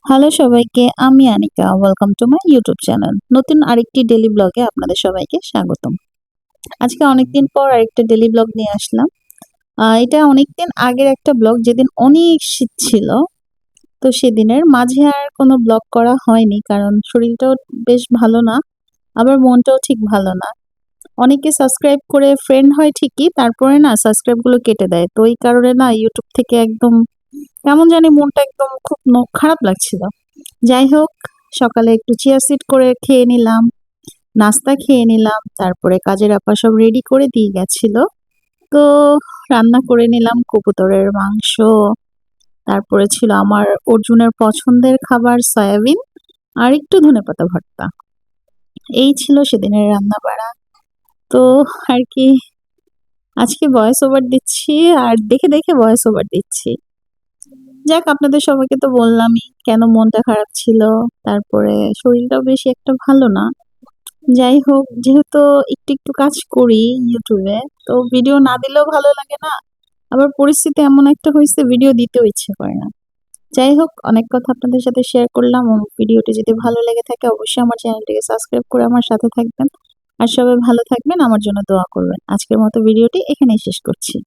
Hello সবাইকে, আমি Anika. Welcome to my YouTube channel. নতুন আরেকটি ডেইলি ব্লগে আপনাদের সবাইকে স্বাগতম। আজকে অনেকদিন পর আরেকটা ডেইলি ব্লগ নিয়ে আসলাম। এটা অনেকদিন আগের একটা ব্লগ, যেদিন অনেক শীত ছিল। তো সেদিনের মাঝে আর কোনো ব্লগ করা হয়নি, কারণ শরীরটাও বেশ ভালো না, আবার মনটাও ঠিক ভালো না। অনেকে সাবস্ক্রাইব করে ফ্রেন্ড হয় ঠিকই, তারপরে না সাবস্ক্রাইব গুলো কেটে দেয়। তো এই কারণে না ইউটিউব থেকে একদম কেমন জানি মনটা একদম খুব খারাপ লাগছিল। যাই হোক, সকালে একটু চিয়া সিড করে খেয়ে নিলাম, নাস্তা খেয়ে নিলাম। তারপরে কাজের আপা সব রেডি করে দিয়ে গেছিল। তো রান্না করে নিলাম কবুতরের মাংস। তারপরে ছিল আমার অর্জুনের পছন্দের খাবার সয়াবিন, আর একটু ধনেপাতা ভর্তা। এই ছিল সেদিনের রান্না বাড়া। তো আর কি, আজকে ভয়েস ওভার দিচ্ছি, আর দেখে দেখে ভয়েস ওভার দিচ্ছি। যাক, আপনাদের সবাইকে তো বললামই কেন মনটা খারাপ ছিল। তারপরে শরীরটাও বেশি একটা ভালো না। যাই হোক, যেহেতু একটু একটু কাজ করি ইউটিউবে, তো ভিডিও না দিলেও ভালো লাগে না। আবার পরিস্থিতি এমন একটা হয়েছে, ভিডিও দিতেও ইচ্ছে করে না। যাই হোক, অনেক কথা আপনাদের সাথে শেয়ার করলাম। ভিডিওটি যদি ভালো লেগে থাকে অবশ্যই আমার চ্যানেলটিকে সাবস্ক্রাইব করে আমার সাথে থাকবেন। আর সবাই ভালো থাকবেন, আমার জন্য দোয়া করবেন। আজকের মতো ভিডিওটি এখানেই শেষ করছি।